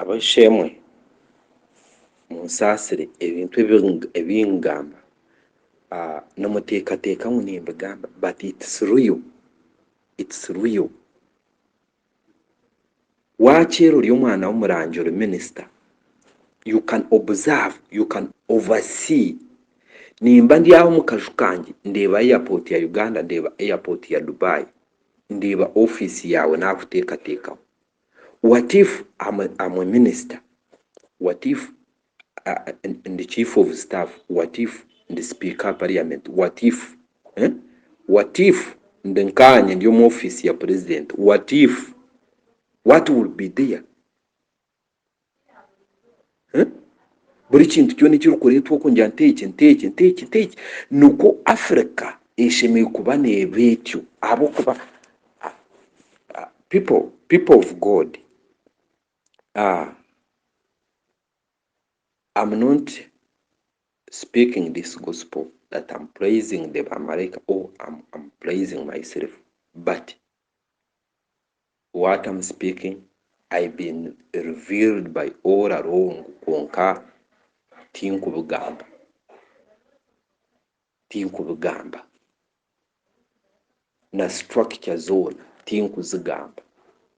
abashemwe munsasire ebintu ebingamba n'umuteekateka ngu nimbigamba, but it's real. Wakera uri omwana w'omurangi ori minister, you can observe, you can oversee. Nimba ndi aho mu kaju kange ndeba airport ya Uganda, ndeba airport ya Dubai, ndeba office yawe nakuteekatekaho. What if I'm a minister? What if the chief of staff? What if the speaker of parliament? What if Ndenkanye ndi mu office ya president? What will be there? Buri kintu cyone kirukoretwa ko njya nteke nuko Africa ishemeye kuba nebetyo abo kuba people of God. I'm not speaking this gospel that I'm praising the America or I'm praising myself, but what I'm speaking, I've been revealed by all along kwonka tinkubugamba na structure zone tinkuzigamba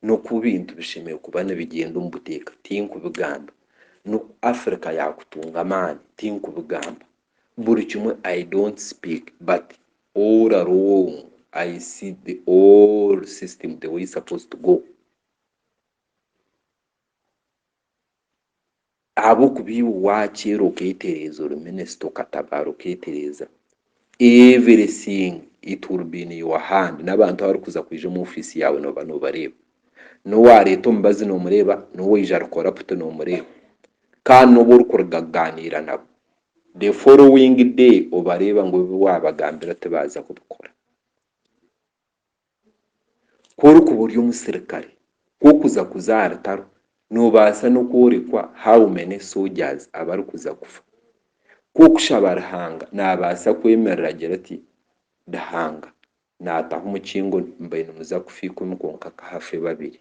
no ku bintu bishimiye kuba nebigenda umbuteeka tinkubugamba no Africa yakutunga amani tinkubugamba buri kimwe. I don't speak, but all along I see the whole system the way it's supposed to go. Abo kubibu wakero ketereza uri minister katabaro ketereza everything it will be in your hand. N'abantu bari kuza kwije mu office yawe no bano bareba no wareto mbazi no mureba no wijara corrupt no mureba kandi no buri kurgaganira nabo the following day obareba ngo wabagambira tebaza kubikora kuri ku buryo umusirikare ko kuza kuzara taro no basa no kurekwa how many soldiers abari kuza kufa ko kushabarahanga nabasa kwemerera gerati dahanga nataho umukingo mbaye numuza kufika umukonka kahafe babiri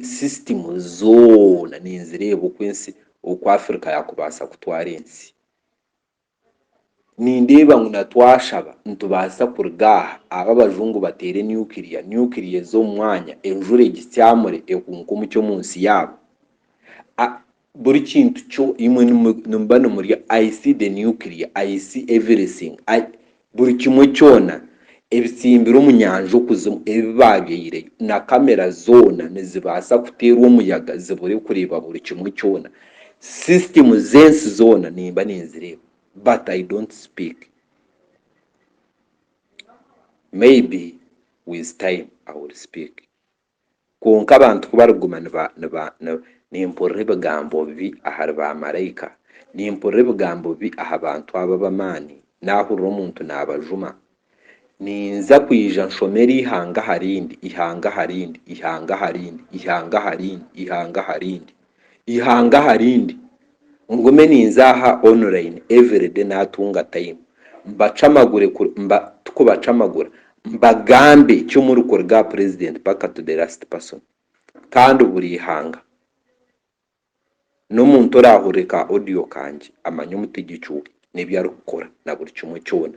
system zone ninzirebo kwensi uko Africa yakubasa kutwara ensi nindeba nguna twashaba ntubasa kurgaha aba bajungu batere nuclear zo mwanya enjure gityamure ekunko mucyo munsi yabo buri kintu cyo imwe numbano muri I see the nuclear, I see everything, buri kimwe cyona ebisimbiro munyanjo kuzo ebibagire na kamera zona nezibasa kutera umuyaga zibure kureba buri kimwe cyona system zensi zona nimba ninzireba, but I don't speak. Maybe with time I will speak. Kwonka abantu kubarugumana nimpore bigambo bi aharba marayika nimpore bigambo bi ahabantu ababamani nahurira umuntu nabajuma ninza kwija nshomeri ihanga harindi ngume ninzaha online every day natunga time mbacamagure tukubacamagura mbagambe cyo muri ukorga president paka to the last person kandi buri ihanga no muntu rahureka audio kanje amanya umutegicuke nebya rukora na buri kimwe cyona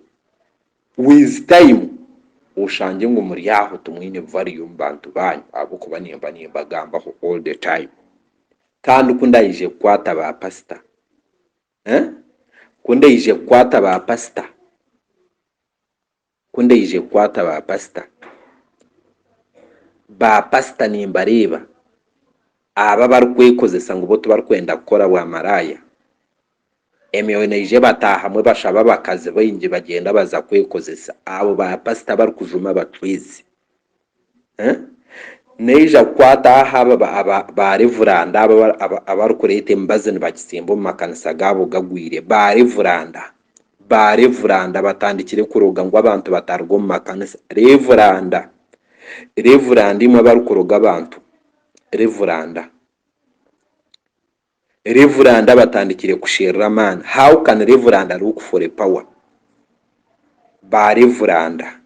with time ushange ngo muri yaho tumwine value mbantu banyu abo kuba nimba gamba all the time kandi kundayije kwata ba pastor kundayije kwata ba pastor nimbareba aba barukwekozesa ngo bo tubarkwenda gukora bwa maraya emyoneje batahamwe bashaba bakaze bayinje bagenda baza kwekozesa abo ba pastor barukujuma batwizi neja kwata haba ba reveranda abarukurete mbazene bagisimbo mu makanisa gabo gagwire ba reveranda batandikire kuroga ngo abantu batargo mu makanisa reveranda imwe barukuroga abantu reveranda batandikire kushera man. How can reveranda look for a power? Ba reveranda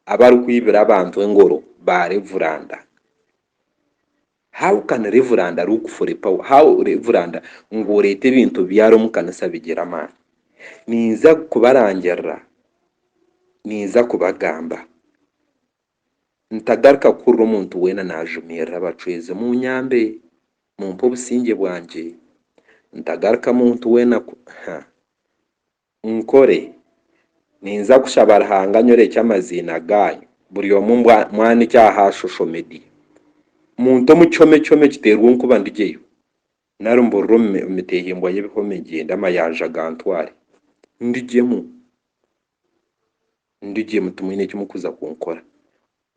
abari kwibira abantu engoro ba reveranda. How can reveranda rukufuripa? How reveranda ngo leta ibintu byaro mukanisa bigira amani? Niza kubarangira, niza kubagamba. Ntagaruka kuri umuntu wena najumira abacweze mu nyambe mu mpo businge bwanje. Ntagaruka muntu wena nkore niza kushabara hanganyore cy'amazina ganyu buri yo mwana cyaha social media. Muntu mucyome kiterwa nkuba ndigeyo narumburro mitehimbwa y'ibihome ngenda amayaja gantware ndigiyemo tumwine cyumukuza kunkora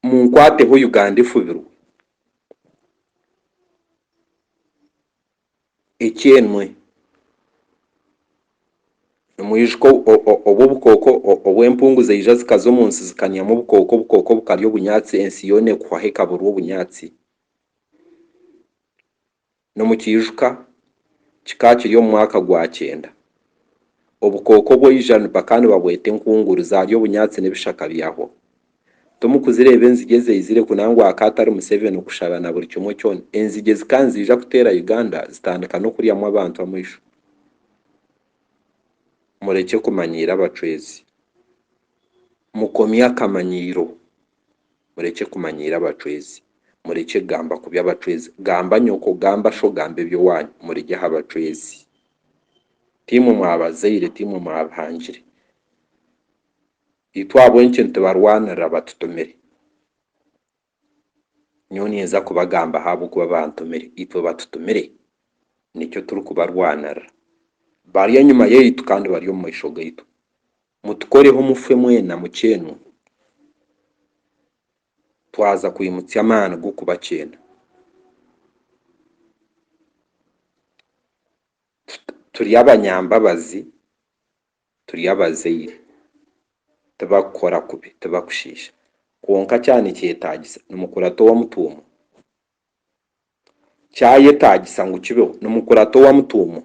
munkwate ho Uganda ifubirwe ekyenwe muyishko obubukoko obwempungu zeija zikazo munsi zikanyamo bukoko bukaryo bunyatsi ensi yone kwahika buru bunyatsi no mukijuka kikakiri yo mwaka gwa 9 obukoko bwo ijana bakani babwete nkunguru zaryo bunyatsi nebishaka byaho tomukuzirebe nzigeze izire kunangwa akatari mu 7 ukushabana buri cyomo cyone enzigeze kanzija kutera Uganda zitandika no kuri yamwe abantu amwisho. Mureke kumanyira abacwezi mukomya akamanyiro, mureke kumanyira abacwezi, mureke gamba kubya abacwezi, gamba nyoko gamba sho gambe byo wanyu mureke habacwezi. Timu mwabazire timu mwabahangire itwabo nkintu barwanira batutumire nyoni yeza kubagamba habo kuba bantumire itwe batutumire nicyo turi kubarwanira bari nyuma yeyitu kandi bari mu mashoga yitu mutukoreho mufwe mwena mucyenu twaza kuyimutya amana go kubakena turi abanyambabazi turi abazire tabakora kubi tabakushisha kwonka cyane cyetagisa numukurato wa mutumo cyaye tagisa ngo kibeho numukurato wa mutumo